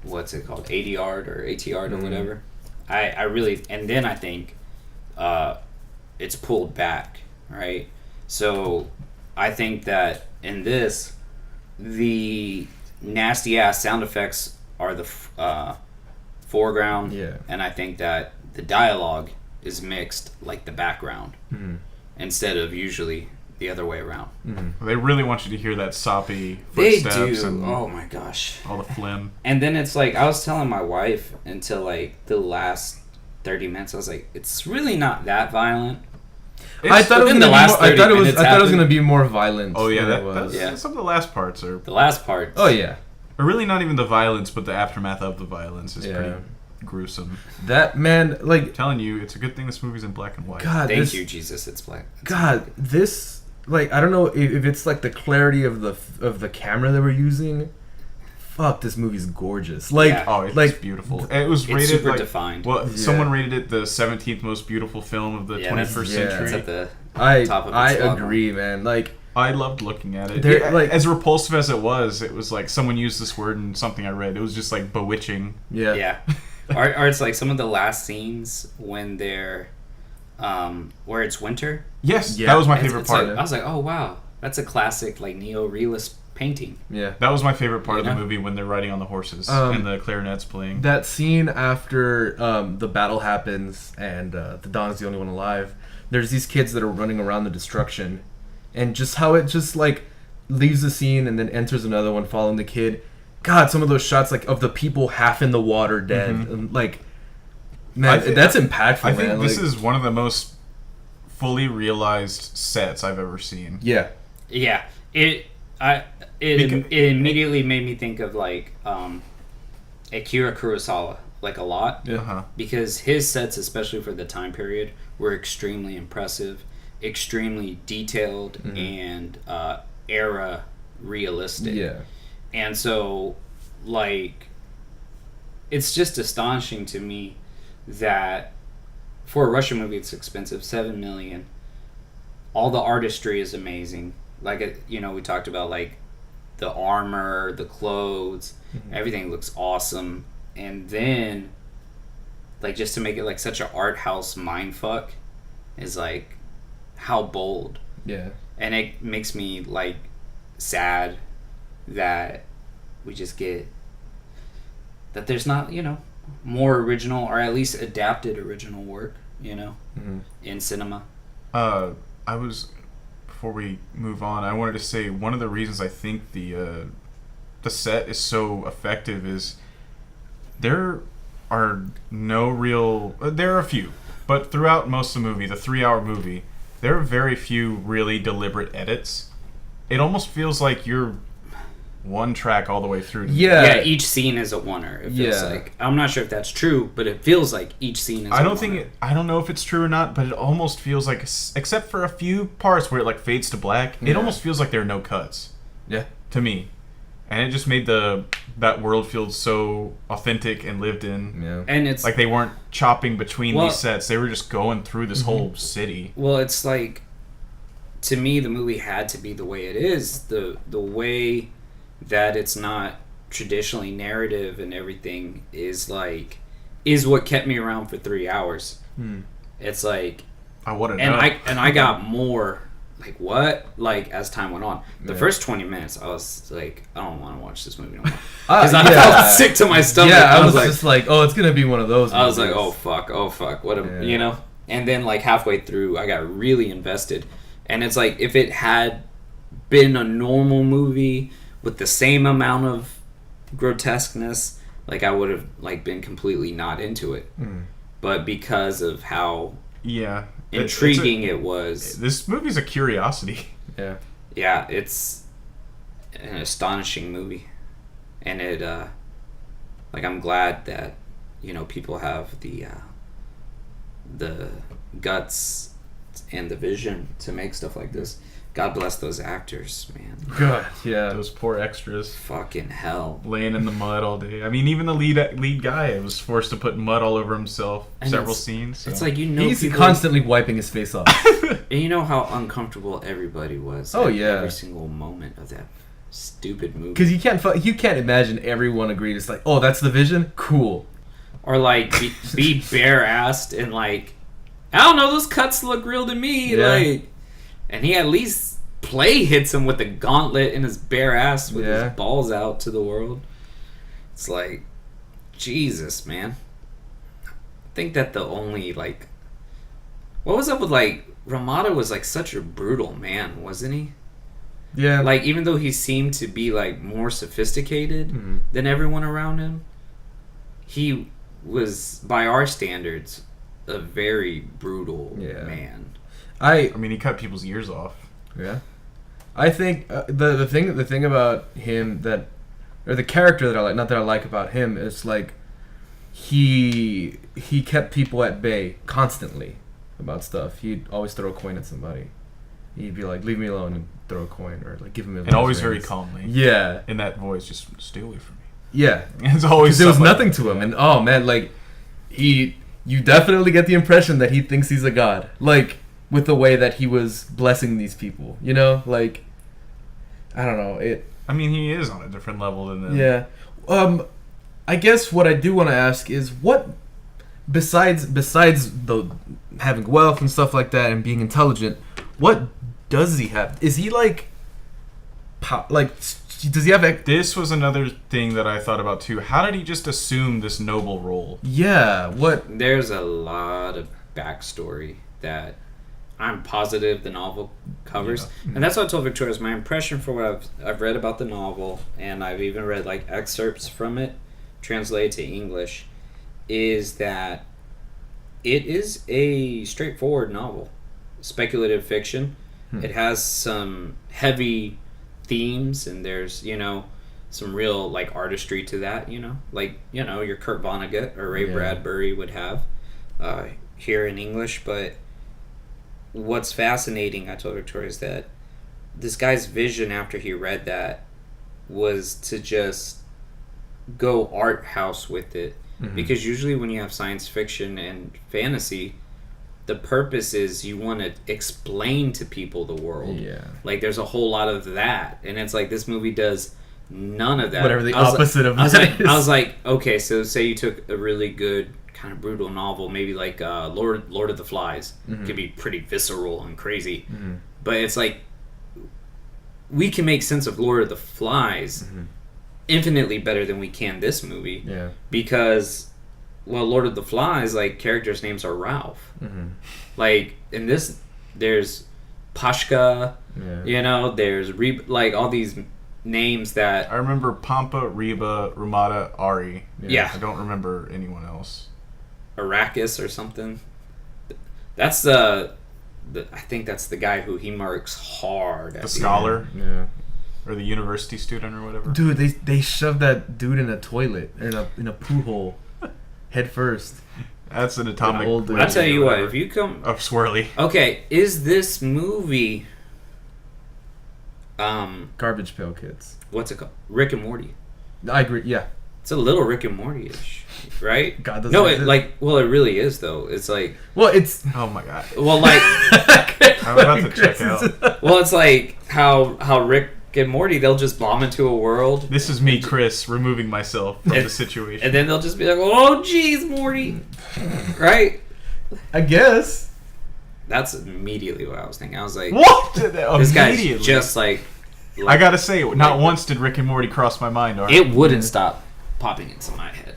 what's it called? ADR or ATR or whatever. I really, and then I think it's pulled back, right? So I think that in this, the nasty ass sound effects are the foreground, and I think that the dialogue is mixed like the background instead of usually the other way around. Mm-hmm. They really want you to hear that soppy They footsteps do. and Oh my gosh. all the phlegm. And then it's like I was telling my wife until like the last 30 minutes. I was like, it's really not that violent. I thought it was within gonna the be last more, I 30 thought it was minutes I thought it was happened. gonna be more violent. Oh yeah, than that, it was. that's some of the last parts are, The last part. Oh yeah. or really not even the violence, but the aftermath of the violence is Yeah. pretty gruesome. That man, like, I'm telling you, it's a good thing this movie's in black and white. God, Thank this, you, Jesus. It's black. God, this, like, I don't know if it's like the clarity of the camera that we're using. Fuck, this movie's gorgeous. Like, Yeah. Oh, it's like beautiful. And it was It's rated super like, defined. well, Yeah. someone rated it the 17th most beautiful film of the Yeah, 21st that's- century. It's at the I top of I its level. agree, man. Like, I loved looking at it. They're, Yeah, like- as repulsive as it was like someone used this word in something I read. It was just like bewitching. yeah, Yeah. or it's like some of the last scenes when they're, where it's winter. Yes, Yeah. that was my It's- favorite it's part. like- I was like, oh wow, that's a classic like neo-realist painting. yeah. That was my favorite part of Yeah. the movie when they're riding on the horses Um, and the clarinet's playing. That scene after the battle happens and the Don's the only one alive. There's these kids that are running around the destruction, and just how it just like leaves the scene and then enters another one following the kid. God, some of those shots like of the people half in the water dead, and, like, man, that's impactful. I think man. this Like, is one of the most fully realized sets I've ever seen. yeah, Yeah, it immediately made me think of like Akira Kurosawa like a lot, Uh-huh. because his sets, especially for the time period, were extremely impressive, extremely detailed, and era realistic. yeah, And so, like, it's just astonishing to me that for a Russian movie, it's expensive, $7 million. All the artistry is amazing. Like, you know, we talked about like the armor, the clothes, everything looks awesome. And then, like, just to make it like such an art house mindfuck is like how bold. yeah. And it makes me like sad that we just get that there's not, you know, more original or at least adapted original work, you know, in cinema. I was, before we move on, I wanted to say one of the reasons I think the set is so effective is there are no real, there are a few, but throughout most of the movie, the 3-hour movie, there are very few really deliberate edits. It almost feels like you're one track all the way through. Yeah, each scene is a oneer. It feels Yeah. like. I'm not sure if that's true, but it feels like each scene is I a don't oneer. think I don't know if it's true or not, but it almost feels like, except for a few parts where it like fades to black, it Yeah. almost feels like there are no cuts Yeah. to me, and it just made that world feel so authentic and lived in. Yeah. And it's Like they weren't chopping between Well- these sets; they were just going through this whole city. well, it's like, to me, the movie had to be the way it is. The way that it's not traditionally narrative and everything is what kept me around for 3 hours. It's like, I want to and know. I got more like what like as time went on. The Yeah. first 20 minutes, I was like, I don't want to watch this movie no more Because because I felt sick to my stomach. Yeah, I was like, just like, oh, it's gonna be one of those. I was like, movies. oh fuck, what a Yeah. you know. And then like halfway through, I got really invested, and it's like if it had been a normal movie with the same amount of grotesqueness, like I would have like been completely not into it. But because of how yeah, intriguing it was, This movie's a curiosity. yeah, yeah, it's an astonishing movie, and it like I'm glad that, you know, people have the guts and the vision to make stuff like this. God bless those actors, man. God, yeah. Those poor extras Fucking hell. laying in the mud all day. I mean, even the lead guy was forced to put mud all over himself And several it's- scenes. So. It's like, you know, He's people, constantly wiping his face off. and you know how uncomfortable everybody was. Oh, at yeah. every single moment of that stupid movie. Because you can't imagine everyone agreed. It's like, oh, that's the vision? Cool. Or like be bare-assed and like, I don't know, those cuts look real to me. Yeah. Like, and he at least hits him with a gauntlet in his bare ass with Yeah. his balls out to the world. It's like, Jesus, man. I think that the only like, what was up with like Ramada was like such a brutal man, wasn't he? Yeah. Like, even though he seemed to be like more sophisticated than everyone around him, he was, by our standards, a very brutal man. I mean, he cut people's ears off. Yeah. I think the thing about him or the character that I like, not that I like about him, is like he kept people at bay constantly about stuff. He'd always throw a coin at somebody. He'd be like, "Leave me alone," and throw a coin, or like give him. And always very calmly. Yeah. In that voice, just stay away from me. Yeah. It's always there was nothing like to him, and oh man, like you definitely get the impression that he thinks he's a god, like with the way that he was blessing these people. You know, like I don't know. I mean, he is on a different level than them. Yeah. I guess what I do want to ask is what, besides the having wealth and stuff like that and being intelligent, what does he have? Is he like does he have This was another thing that I thought about too. How did he just assume this noble role? Yeah, what? There's a lot of backstory that I'm positive the novel covers. Yeah. And that's what I told Victoria is my impression for what I've read about the novel, and I've even read like excerpts from it translated to English, is that it is a straightforward novel. Speculative fiction. It has some heavy themes, and there's, some real like artistry to that, like, your Kurt Vonnegut or Ray Bradbury would have here in English. But what's fascinating, I told Victoria, is that this guy's vision after he read that was to just go art house with it. Because usually when you have science fiction and fantasy, the purpose is you want to explain to people the world. Yeah. Like, there's a whole lot of that, and it's like this movie does none of that. Whatever the opposite of that is. I was like, okay, so say you took a really good kind of brutal novel, maybe like Lord of the Flies, could be pretty visceral and crazy, but it's like we can make sense of Lord of the Flies infinitely better than we can this movie, because Lord of the Flies, like, characters' names are Ralph, like in this there's Pashka, there's Reba, like all these names that I remember: Pampa, Reba, Ramada, Ari. Yeah. I don't remember anyone else. Arrakis or something. That's I think that's the guy who he marks hard at The scholar. Yeah. Or the university student or whatever. Dude, they shoved that dude in a toilet, in a poo hole, head first. That's an atomic. I'll tell you what, if you come Swirly. Okay, is this movie Garbage Pail Kids. what's it called? Rick and Morty. I agree. Yeah. It's a little Rick and Morty-ish, right? God doesn't No, it exist. it really is though. It's like, Well, it's Oh my god. well, like, I'm about to check out. well, it's like how Rick and Morty, they'll just bomb into a world, This is me, Chris, removing myself from the situation. and then they'll just be like, "Oh, geez, Morty," right? I guess. That's immediately what I was thinking. I was like, What? this guy's Immediately. just like I gotta say, not once did Rick and Morty cross my mind. Art. it wouldn't stop popping into my head.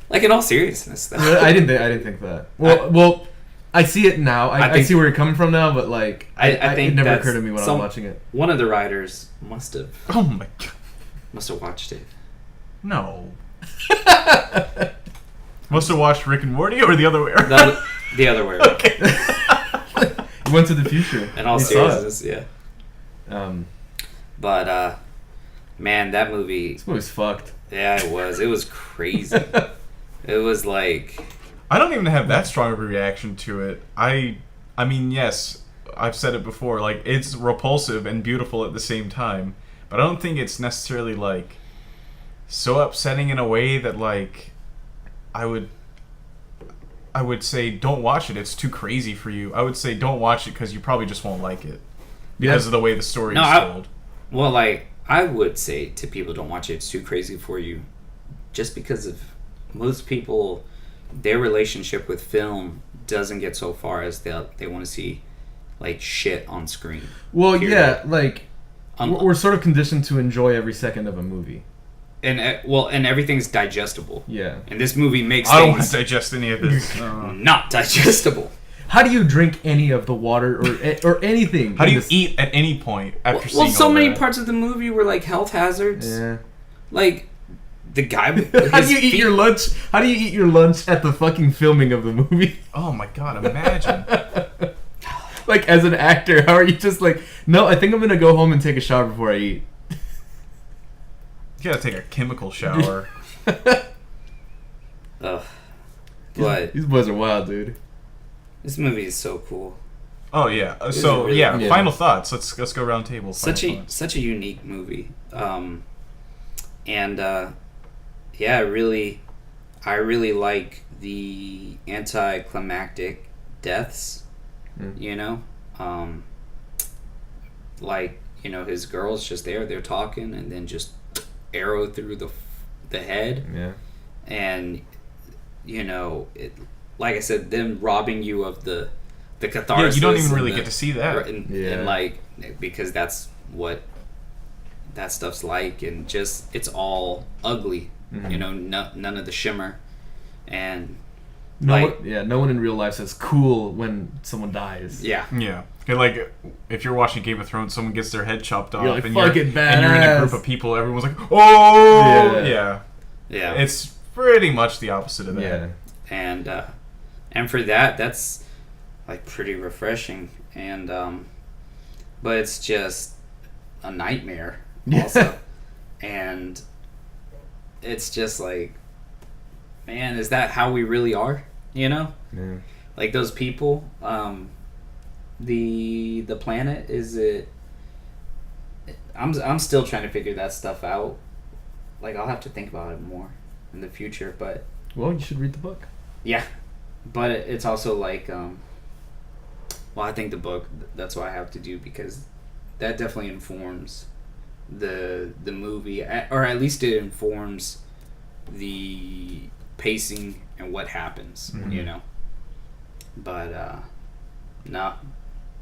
Like, in all seriousness, though. I didn't think that. Well, I see it now. I see where you're coming from now, but like I think it never that's occurred to me when I was watching it. One of the writers must have Oh my god. watched it. No. Must have watched Rick and Morty, or the other way around? The other way around. Okay. He went to the future. In all He saw it. seriousness, yeah. But man, that movie. This movie's fucked. Yeah, it was. It was crazy. It was like. I don't even have that strong of a reaction to it. I mean, yes, I've said it before. Like, it's repulsive and beautiful at the same time, but I don't think it's necessarily like so upsetting in a way that like I would say don't watch it. It's too crazy for you. I would say don't watch it because you probably just won't like it because of the way the story is told. Well, like, I would say to people, don't watch it. It's too crazy for you, just because of most people. Their relationship with film doesn't get so far as they want to see like shit on screen. Well, yeah, like We're sort of conditioned to enjoy every second of a movie. And everything's digestible. Yeah. And this movie makes I don't want things to digest any of this. not digestible. how do you drink any of the water or anything? How do you eat at any point after seeing so all many that? parts of the movie were like health hazards. Yeah. Like the guy. How do you eat your lunch? How do you eat your lunch at the fucking filming of the movie? Oh my god! Imagine. Like as an actor, how are you just like? No, I think I'm gonna go home and take a shower before I eat. You gotta take a chemical shower. Ugh. But These boys are wild, dude. this movie is so cool. Oh yeah. It's So really- yeah, Yeah. final thoughts. Let's go round table. Such Final a unique movie. Yeah, I really like the anticlimactic deaths. You know, like his girl's just there, they're talking, and then just arrow through the head, Yeah. and like I said, them robbing you of the catharsis. Yeah, you don't even and really get to see that. and like because that's what that stuff's like, and just it's all ugly. None of the shimmer, and No one in real life says cool when someone dies. yeah. Yeah. And like, if you're watching Game of Thrones, someone gets their head chopped off, like, and fucking you're in a badass. group of people, everyone's like, "Oh, Yeah. yeah." It's pretty much the opposite of that. Yeah. And for that's like pretty refreshing, and but it's just a nightmare also. And it's just like, man, is that how we really are? Yeah. Like those people, the planet, is it? I'm still trying to figure that stuff out. Like I'll have to think about it more in the future, but Well, you should read the book. yeah, but it's also like, well, I think the book, that's what I have to do, because that definitely informs the movie, or at least it informs the pacing and what happens, But no,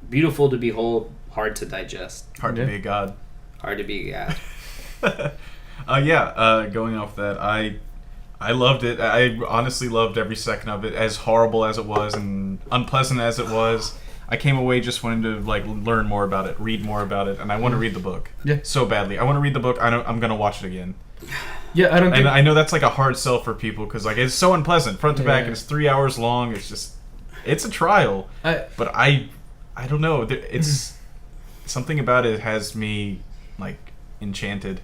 beautiful to behold, hard to digest, Hard to be a god. hard to be a god. Going off that, I loved it. I honestly loved every second of it. As horrible as it was and unpleasant as it was, I came away just wanting to like learn more about it, read more about it, and I want to read the book. Yeah. So badly. I want to read the book. I'm gonna watch it again. Yeah, I don't think... And I know that's like a hard sell for people because like it's so unpleasant, front to back, Yeah. and it's 3 hours long. It's a trial. But I don't know. It's something about it has me like enchanted.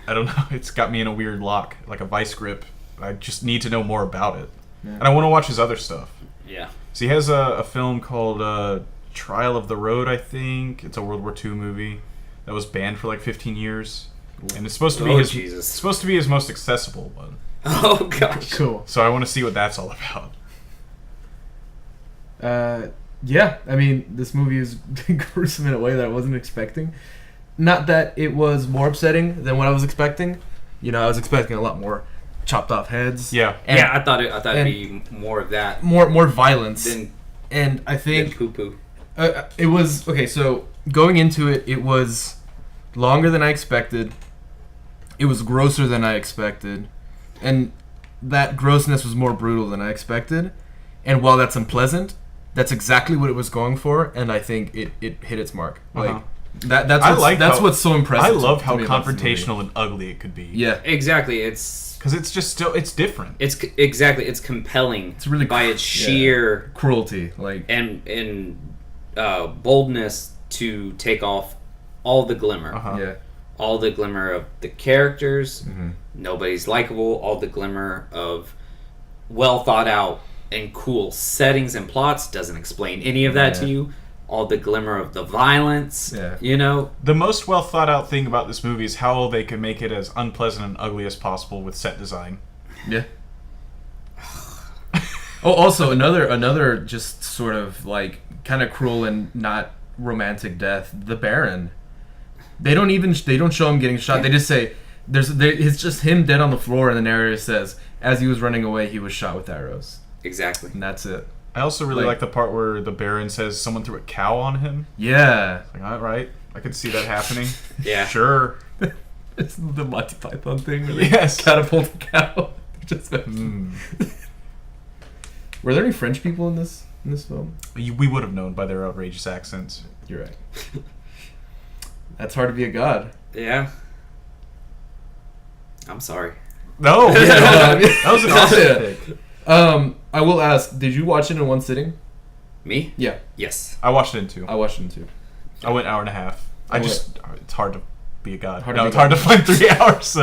I don't know. It's got me in a weird lock, like a vice grip. I just need to know more about it, and I want to watch his other stuff. Yeah. So he has a film called Trial of the Road. I think it's a World War II movie that was banned for like 15 years, and it's supposed to be Jesus. It's supposed to be his most accessible one. Oh gosh. Cool. So I want to see what that's all about. Yeah, I mean, this movie is gruesome in a way that I wasn't expecting. Not that it was more upsetting than what I was expecting. I was expecting a lot more chopped off heads. Yeah. And Yeah, I thought it'd be more of that more violence. than And I think poo poo. it was okay. So going into it, it was longer than I expected. It was grosser than I expected, and that grossness was more brutal than I expected. And while that's unpleasant, that's exactly what it was going for, and I think it hit its mark. Like that's what's so impressive. I love to how me about this movie. confrontational and ugly it could be. Yeah, Exactly. It's Because it's just it's different. It's compelling. It's really by its sheer cruelty. Like and boldness to take off all the glimmer. yeah, All the glimmer of the characters. Mm-hmm. Nobody's likable. All the glimmer of well thought out and cool settings and plots. Doesn't explain any of that to you. All the glimmer of the violence. Yeah. The most well thought out thing about this movie is how they can make it as unpleasant and ugly as possible with set design. Yeah. Oh, also another just sort of like kind of cruel and not romantic death. The Baron. They don't show him getting shot. They just say it's just him dead on the floor, and the narrator says as he was running away he was shot with arrows. Exactly. And that's it. I also really like the part where the Baron says someone threw a cow on him. Yeah. Like, all right, I could see that happening. Yeah. Sure. It's the Monty Python thing. Where Yes. they catapult a cow. Just Were there any French people in this? in this film? We would have known by their outrageous accents. You're right. That's hard to be a god. Yeah. I'm sorry. No, Yeah, that was an awesome Yeah. pick. I will ask, did you watch it in one sitting? Me? Yeah, Yes. I watched it in 2. I watched it in 2. I went hour and a half. It's hard to be a god. Hard No, to it's be hard to God. find 3 hours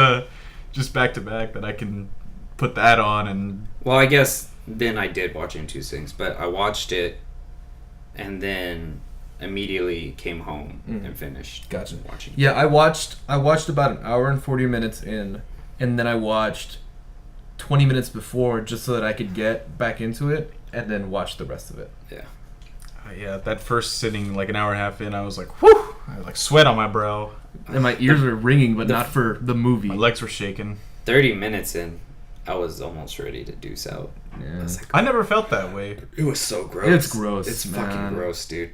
just back to back that I can put that on and Well, I guess then I did watch it in 2 things, but I watched it and then immediately came home and finished Gotcha. watching. Yeah, I watched about an hour and 40 minutes in, and then I watched 20 minutes before just so that I could get back into it, and then watch the rest of it. Yeah. yeah, that first sitting like an hour and a half in, I was like, whew! I had like sweat on my brow. And my ears were ringing, but not for the movie. My legs were shaking. 30 minutes in, I was almost ready to deuce out. Yeah. I was like, I never felt that way. it was so gross. It's gross, It's man. fucking gross, dude.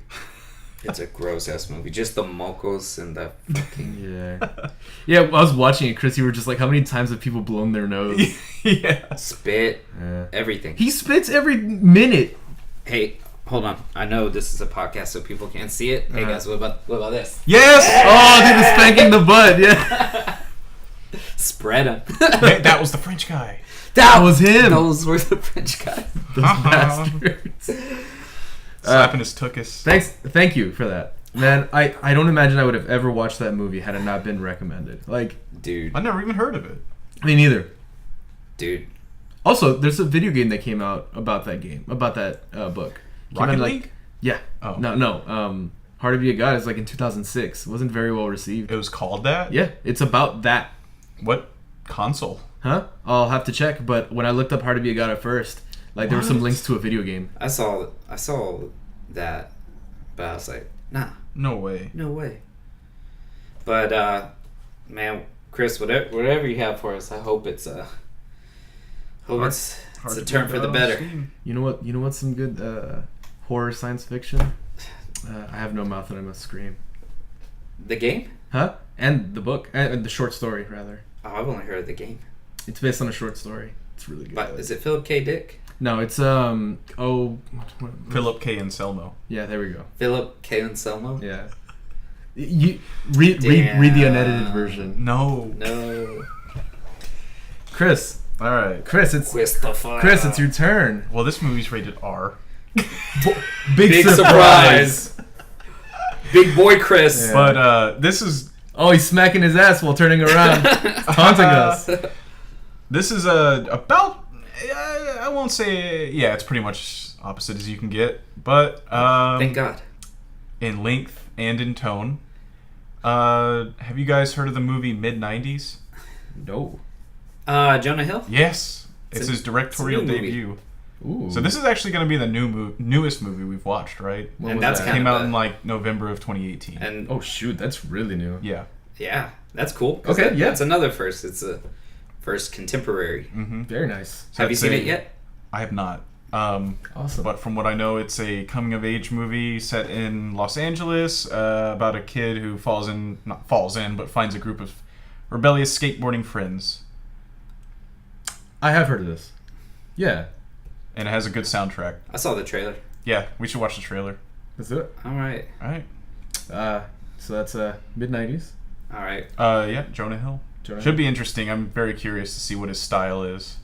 It's a gross ass movie. Just the mocos and the fucking. Yeah. Yeah, I was watching it, Chris. You were just like, how many times have people blown their nose? Yeah. Spit, Yeah. everything. He spits every minute. Hey, hold on. I know this is a podcast, so people can't see it. Hey guys, what about this? Yes! Oh, dude, the spanking the butt. Yeah. Spread them. Man, that was the French guy. That was him. Those were the French guys. Those bastards. Slapping his tuchus. Thank you for that. Man, I don't imagine I would have ever watched that movie had it not been recommended. Like, Dude. I never even heard of it. me neither. Dude. Also, there's a video game that came out about that book. Came out Rocket in, League? Yeah. Oh. No. Hard to Be a God is like in 2006. It wasn't very well received. It was called that? Yeah, it's about that. What console? Huh? I'll have to check, but when I looked up Hard to Be a God at first, like there were some What? links to a video game. I saw that, but I was like, nah, No way. no way. But man, Chris, whatever you have for us, I hope it's it's Hard a to turn be for the on better. Steam. You know what? You know what's some good horror science fiction? I have no mouth and I must scream. The game? Huh? And the book, and the short story rather. Oh, I've only heard of the game. It's based on a short story. It's really good. But is it Philip K. Dick? No, it's Philip K. Anselmo. Yeah, there we go. Philip K. Anselmo? Yeah. You read the unedited version. No. No. Chris, Alright. Christopher. Chris, it's your turn. Well, this movie's rated R. Big surprise. Big boy Chris. Yeah. But this is Oh, he's smacking his ass while turning around, taunting us. this is about I won't say it's pretty much opposite as you can get, but Thank God. in length and in tone. Have you guys heard of the movie Mid-90s? No. Jonah Hill? Yes. It's his directorial it's a new movie. debut. Ooh. So this is actually going to be the newest movie we've watched, right? When and was that's that? kind Came of out in like November of 2018. And Oh shoot, that's really new. Yeah. yeah, that's cool. 'cause Okay, yeah. That's another first. It's a first contemporary. Mm-hmm. Very nice. Have you seen it yet? I have not. Awesome. But from what I know, it's a coming-of-age movie set in Los Angeles about a kid who finds a group of rebellious skateboarding friends. I have heard of this. Yeah. And it has a good soundtrack. I saw the trailer. Yeah, we should watch the trailer. Let's do it. All right. All right. So that's mid-90s. All right. Yeah, Jonah Hill. Jonah Should be interesting. I'm very curious to see what his style is.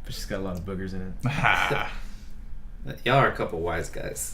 But she's got a lot of boogers in it. Ha. Y'all are a couple wise guys.